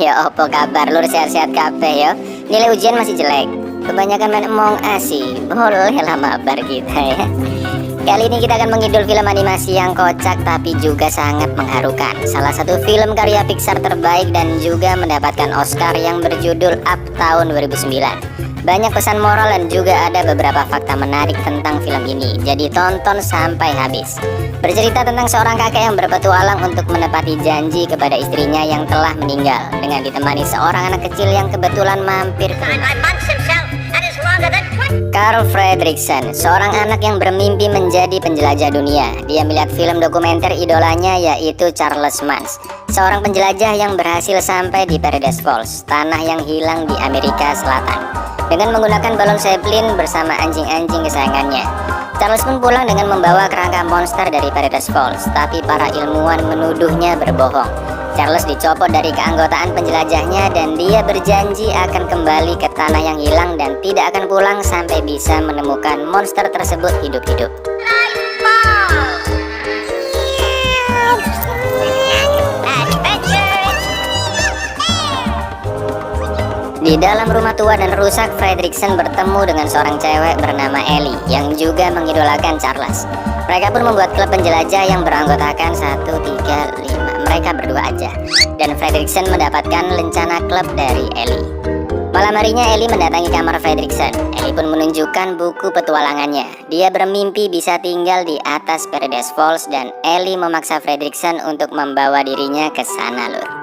Ya opo kabar lur, sehat-sehat kabeh yo. Nilai ujian masih jelek. Kebanyakan main Among Us sih. Boleh lah mabar kita ya. Kali ini kita akan mengidul film animasi yang kocak tapi juga sangat mengharukan. Salah satu film karya Pixar terbaik dan juga mendapatkan Oscar yang berjudul Up tahun 2009. Banyak pesan moral dan juga ada beberapa fakta menarik tentang film ini. Jadi tonton sampai habis. Bercerita tentang seorang kakek yang berpetualang untuk menepati janji kepada istrinya yang telah meninggal, dengan ditemani seorang anak kecil yang kebetulan mampir ke rumah. Carl Fredricksen, seorang anak yang bermimpi menjadi penjelajah dunia. Dia melihat film dokumenter idolanya yaitu Charles Mans, seorang penjelajah yang berhasil sampai di Paradise Falls, tanah yang hilang di Amerika Selatan, dengan menggunakan balon Zeppelin bersama anjing-anjing kesayangannya. Charles pun pulang dengan membawa kerangka monster dari Paradise Falls, tapi para ilmuwan menuduhnya berbohong. Charles dicopot dari keanggotaan penjelajahnya dan dia berjanji akan kembali ke tanah yang hilang dan tidak akan pulang sampai bisa menemukan monster tersebut hidup-hidup. Di dalam rumah tua dan rusak, Fredricksen bertemu dengan seorang cewek bernama Ellie yang juga mengidolakan Charles. Mereka pun membuat klub penjelajah yang beranggotakan 1, 3, 5. Mereka berdua aja. Dan Fredricksen mendapatkan lencana klub dari Ellie. Malam harinya Ellie mendatangi kamar Fredricksen. Ellie pun menunjukkan buku petualangannya. Dia bermimpi bisa tinggal di atas Paradise Falls dan Ellie memaksa Fredricksen untuk membawa dirinya ke sana lur.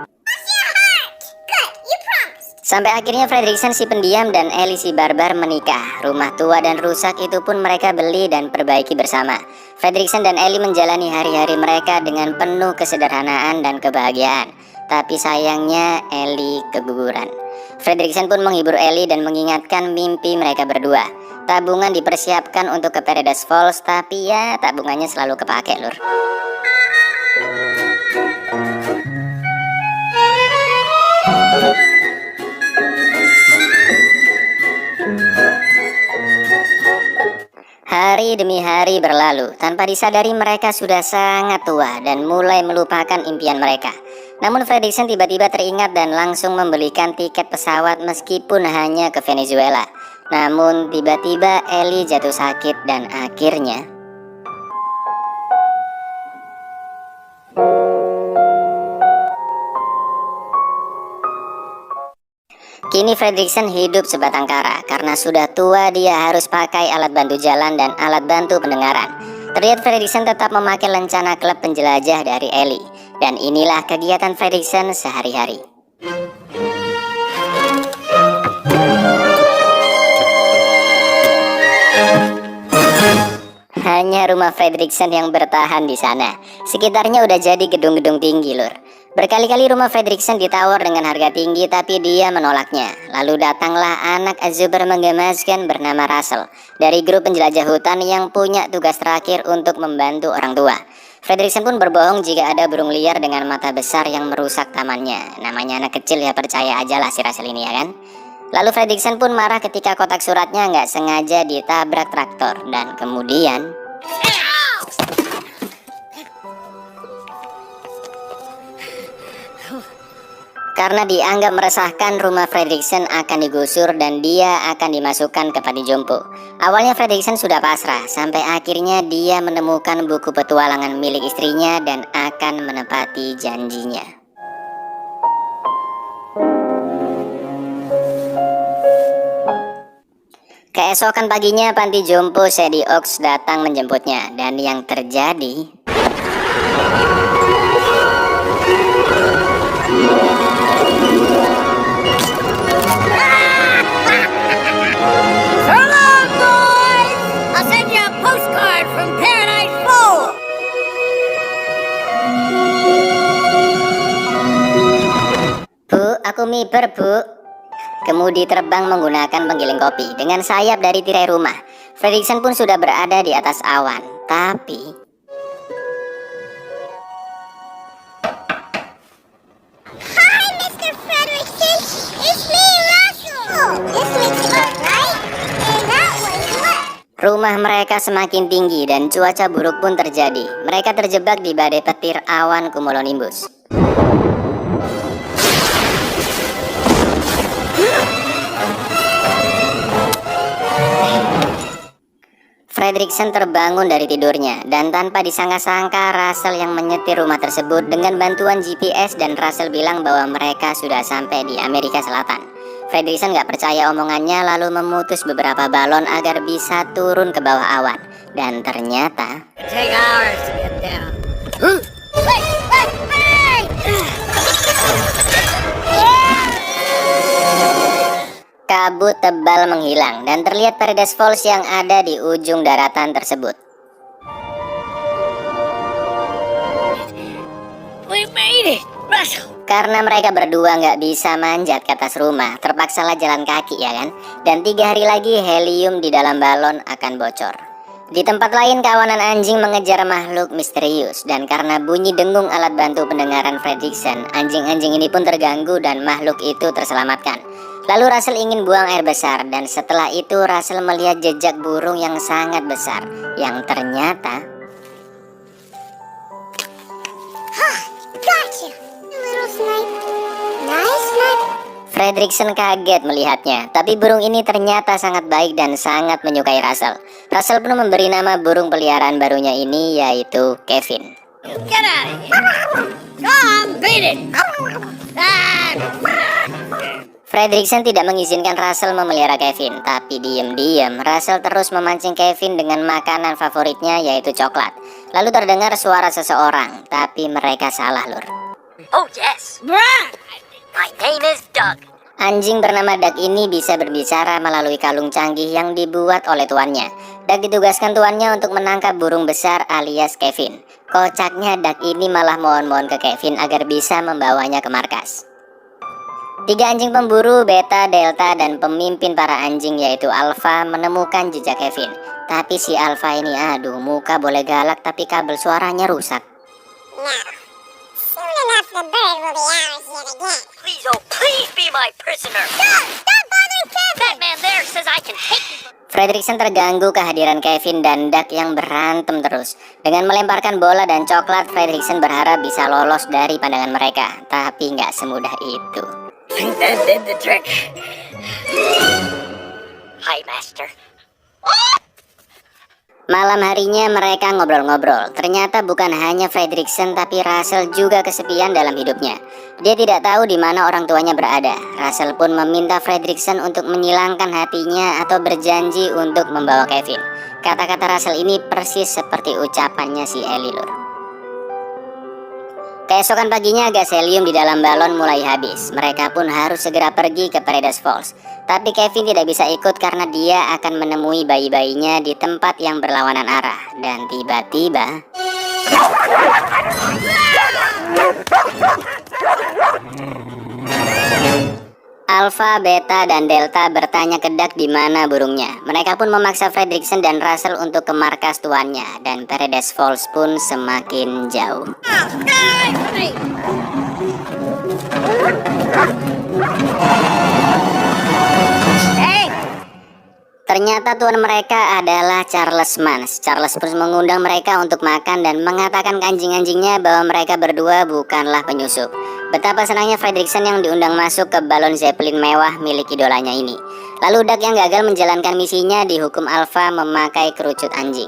Sampai akhirnya Fredricksen si pendiam dan Ellie si barbar menikah. Rumah tua dan rusak itu pun mereka beli dan perbaiki bersama. Fredricksen dan Ellie menjalani hari-hari mereka dengan penuh kesederhanaan dan kebahagiaan. Tapi sayangnya Ellie keguguran. Fredricksen pun menghibur Ellie dan mengingatkan mimpi mereka berdua. Tabungan dipersiapkan untuk ke Paradise Falls, tapi ya tabungannya selalu kepake lur. Hari demi hari berlalu, tanpa disadari mereka sudah sangat tua dan mulai melupakan impian mereka. Namun Fredricksen tiba-tiba teringat dan langsung membelikan tiket pesawat meskipun hanya ke Venezuela. Namun tiba-tiba Ellie jatuh sakit dan akhirnya kini Fredricksen hidup sebatang kara. Karena sudah tua dia harus pakai alat bantu jalan dan alat bantu pendengaran. Terlihat Fredricksen tetap memakai lencana klub penjelajah dari Ellie. Dan inilah kegiatan Fredricksen sehari-hari. Hanya rumah Fredricksen yang bertahan di sana. Sekitarnya udah jadi gedung-gedung tinggi lur. Berkali-kali rumah Fredricksen ditawar dengan harga tinggi tapi dia menolaknya. Lalu datanglah anak super menggemaskan bernama Russell dari grup penjelajah hutan yang punya tugas terakhir untuk membantu orang tua. Fredricksen pun berbohong jika ada burung liar dengan mata besar yang merusak tamannya. Namanya anak kecil ya, percaya aja lah si Russell ini ya kan. Lalu Fredricksen pun marah ketika kotak suratnya nggak sengaja ditabrak traktor. Dan kemudian karena dianggap meresahkan, rumah Fredricksen akan digusur dan dia akan dimasukkan ke panti jompo. Awalnya Fredricksen sudah pasrah, sampai akhirnya dia menemukan buku petualangan milik istrinya dan akan menepati janjinya. Keesokan paginya panti jompo Shady Oaks datang menjemputnya. Dan yang terjadi, aku miber bu. Kemudi terbang menggunakan penggiling kopi dengan sayap dari tirai rumah. Fredricksen pun sudah berada di atas awan. Tapi Hi Mr. Fredricksen, it's me Russell. This makes it right and that was left. Rumah mereka semakin tinggi dan cuaca buruk pun terjadi. Mereka terjebak di badai petir awan cumulonimbus. Fredricksen terbangun dari tidurnya dan tanpa disangka-sangka Russell yang menyetir rumah tersebut dengan bantuan GPS dan Russell bilang bahwa mereka sudah sampai di Amerika Selatan. Fredricksen gak percaya omongannya lalu memutus beberapa balon agar bisa turun ke bawah awan. Dan ternyata Take hours to get down. kabut tebal menghilang dan terlihat Paradise Falls yang ada di ujung daratan tersebut. We made it, Russell. Karena mereka berdua nggak bisa manjat ke atas rumah, terpaksalah jalan kaki ya kan? Dan 3 hari lagi helium di dalam balon akan bocor. Di tempat lain kawanan anjing mengejar makhluk misterius. Dan karena bunyi dengung alat bantu pendengaran Fredricksen, anjing-anjing ini pun terganggu dan makhluk itu terselamatkan. Lalu Russell ingin buang air besar dan setelah itu Russell melihat jejak burung yang sangat besar. Yang ternyata Gotcha, little snipe. Nice snipe. Fredricksen kaget melihatnya, tapi burung ini ternyata sangat baik dan sangat menyukai Russell. Russell pun memberi nama burung peliharaan barunya ini yaitu Kevin. Get out of here. Come on, beat it. Fredricksen tidak mengizinkan Russell memelihara Kevin, tapi diam-diam Russell terus memancing Kevin dengan makanan favoritnya yaitu coklat. Lalu terdengar suara seseorang, tapi mereka salah lur. Oh yes. My name is Doug. Anjing bernama Doug ini bisa berbicara melalui kalung canggih yang dibuat oleh tuannya. Doug ditugaskan tuannya untuk menangkap burung besar alias Kevin. Kocaknya Doug ini malah mohon-mohon ke Kevin agar bisa membawanya ke markas. 3 anjing pemburu, Beta, Delta, dan pemimpin para anjing yaitu Alpha menemukan jejak Kevin. Tapi si Alpha ini aduh muka boleh galak tapi kabel suaranya rusak. Now, soon enough the bird will be ours yet again. Please, oh please be my prisoner. Stop bothering Kevin! That man there says I can hate you. Fredricksen terganggu kehadiran Kevin dan Doug yang berantem terus. Dengan melemparkan bola dan coklat, Fredricksen berharap bisa lolos dari pandangan mereka. Tapi nggak semudah itu. Think that did the trick. Hi, Master. Malam harinya mereka ngobrol-ngobrol. Ternyata bukan hanya Fredricksen tapi Russell juga kesepian dalam hidupnya. Dia tidak tahu di mana orang tuanya berada. Russell pun meminta Fredricksen untuk menyilangkan hatinya atau berjanji untuk membawa Kevin. Kata-kata Russell ini persis seperti ucapannya si Ellie lur. Keesokan paginya gas helium di dalam balon mulai habis. Mereka pun harus segera pergi ke Paradise Falls. Tapi Kevin tidak bisa ikut karena dia akan menemui bayi-bayinya di tempat yang berlawanan arah. Dan tiba-tiba Alpha, Beta, dan Delta bertanya ke Doug di mana burungnya. Mereka pun memaksa Fredricksen dan Russell untuk ke markas tuannya. Dan Paradise Falls pun semakin jauh. Ternyata tuan mereka adalah Charles Mans. Charles pun mengundang mereka untuk makan dan mengatakan ke anjing-anjingnya bahwa mereka berdua bukanlah penyusup. Betapa senangnya Fredricksen yang diundang masuk ke balon Zeppelin mewah milik idolanya ini. Lalu Doug yang gagal menjalankan misinya dihukum Alpha memakai kerucut anjing.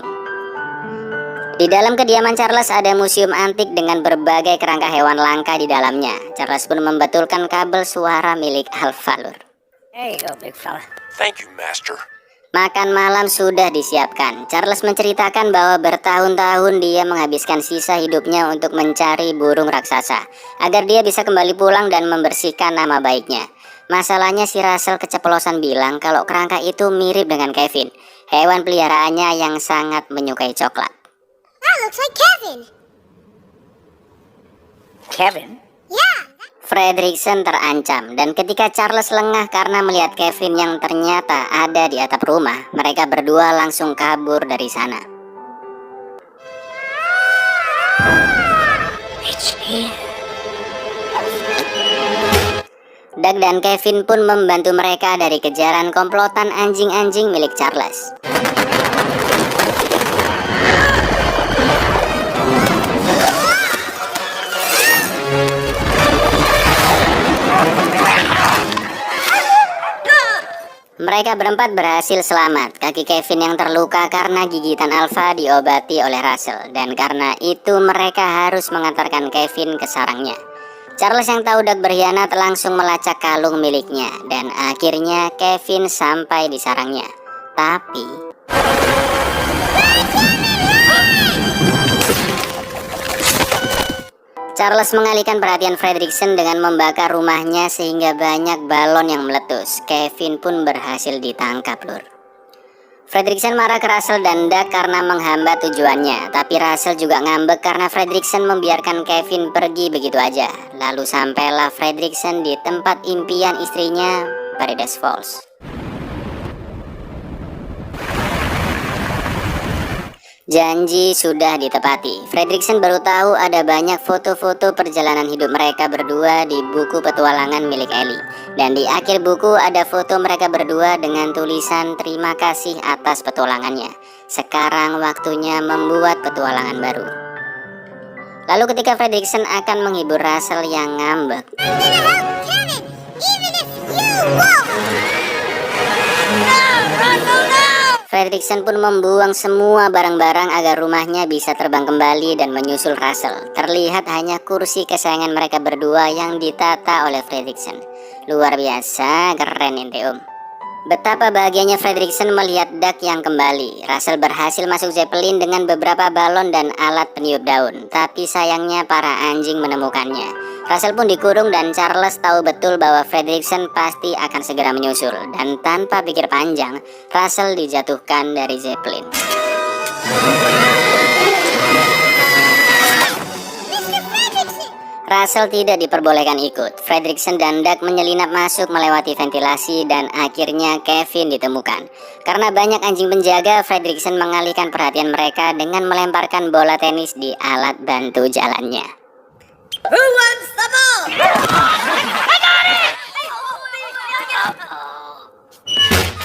Di dalam kediaman Charles ada museum antik dengan berbagai kerangka hewan langka di dalamnya. Charles pun membetulkan kabel suara milik Alpha lur. There you go, big fella. Thank you, Master. Makan malam sudah disiapkan. Charles menceritakan bahwa bertahun-tahun dia menghabiskan sisa hidupnya untuk mencari burung raksasa agar dia bisa kembali pulang dan membersihkan nama baiknya. Masalahnya si Russell keceplosan bilang kalau kerangka itu mirip dengan Kevin, hewan peliharaannya yang sangat menyukai coklat. That looks like Kevin. Kevin? Yeah. Fredricksen terancam dan ketika Charles lengah karena melihat Kevin yang ternyata ada di atap rumah, mereka berdua langsung kabur dari sana. It's here. Doug dan Kevin pun membantu mereka dari kejaran komplotan anjing-anjing milik Charles. Mereka berempat berhasil selamat. Kaki Kevin yang terluka karena gigitan Alpha diobati oleh Russell, dan karena itu mereka harus mengantarkan Kevin ke sarangnya. Charles yang tahu Doug berkhianat langsung melacak kalung miliknya, dan akhirnya Kevin sampai di sarangnya. Tapi Charles mengalihkan perhatian Fredricksen dengan membakar rumahnya sehingga banyak balon yang meletus. Kevin pun berhasil ditangkap, Lur. Fredricksen marah ke Russell dan Doug karena menghambat tujuannya, tapi Russell juga ngambek karena Fredricksen membiarkan Kevin pergi begitu aja. Lalu sampailah Fredricksen di tempat impian istrinya, Paradise Falls. Janji sudah ditepati. Fredricksen baru tahu ada banyak foto-foto perjalanan hidup mereka berdua di buku petualangan milik Ellie. Dan di akhir buku ada foto mereka berdua dengan tulisan terima kasih atas petualangannya. Sekarang waktunya membuat petualangan baru. Lalu ketika Fredricksen akan menghibur Russell yang ngambek, Fredricksen pun membuang semua barang-barang agar rumahnya bisa terbang kembali dan menyusul Russell. Terlihat hanya kursi kesayangan mereka berdua yang ditata oleh Fredricksen. Luar biasa, keren ente om. Betapa bahagianya Fredricksen melihat Doug yang kembali. Russell berhasil masuk Zeppelin dengan beberapa balon dan alat peniup daun. Tapi sayangnya para anjing menemukannya. Russell pun dikurung dan Charles tahu betul bahwa Fredricksen pasti akan segera menyusul. Dan tanpa pikir panjang, Russell dijatuhkan dari Zeppelin. Russell tidak diperbolehkan ikut. Fredricksen dan Doug menyelinap masuk melewati ventilasi dan akhirnya Kevin ditemukan. Karena banyak anjing penjaga, Fredricksen mengalihkan perhatian mereka dengan melemparkan bola tenis di alat bantu jalannya. Who wants the ball?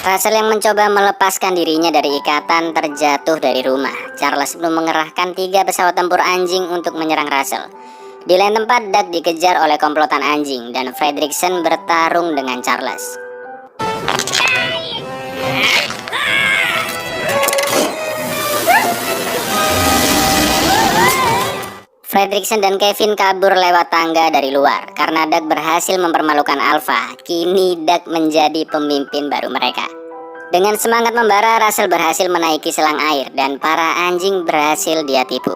Russell yang mencoba melepaskan dirinya dari ikatan terjatuh dari rumah. Charles belum mengerahkan 3 pesawat tempur anjing untuk menyerang Russell. Di lain tempat, Doug dikejar oleh komplotan anjing dan Fredricksen bertarung dengan Charles. Fredricksen dan Kevin kabur lewat tangga dari luar. Karena Doug berhasil mempermalukan Alpha, kini Doug menjadi pemimpin baru mereka. Dengan semangat membara, Russell berhasil menaiki selang air dan para anjing berhasil dia tipu.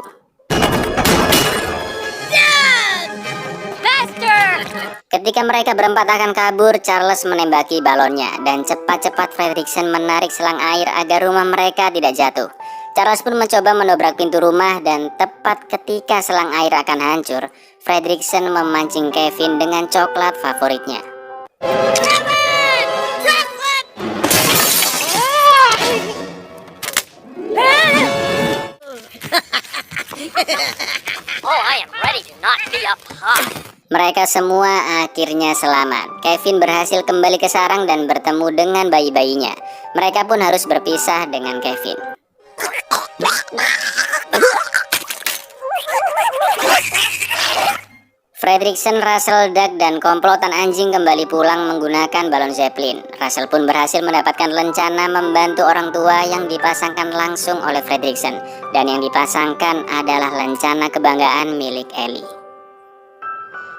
Ketika mereka berempat akan kabur, Charles menembaki balonnya dan cepat-cepat Fredricksen menarik selang air agar rumah mereka tidak jatuh. Charles pun mencoba mendobrak pintu rumah dan tepat ketika selang air akan hancur, Fredricksen memancing Kevin dengan coklat favoritnya. Oh, I am ready to not be a pie. Mereka semua akhirnya selamat. Kevin berhasil kembali ke sarang dan bertemu dengan bayi-bayinya. Mereka pun harus berpisah dengan Kevin. Fredricksen, Russell, Doug, dan komplotan anjing kembali pulang menggunakan balon Zeppelin. Russell pun berhasil mendapatkan lencana membantu orang tua yang dipasangkan langsung oleh Fredricksen. Dan yang dipasangkan adalah lencana kebanggaan milik Ellie.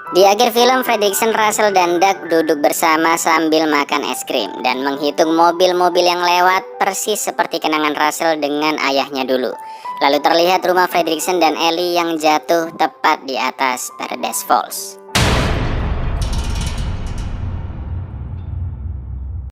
Di akhir film, Fredricksen, Russell, dan Doug duduk bersama sambil makan es krim dan menghitung mobil-mobil yang lewat persis seperti kenangan Russell dengan ayahnya dulu. Lalu terlihat rumah Fredricksen dan Ellie yang jatuh tepat di atas Paradise Falls.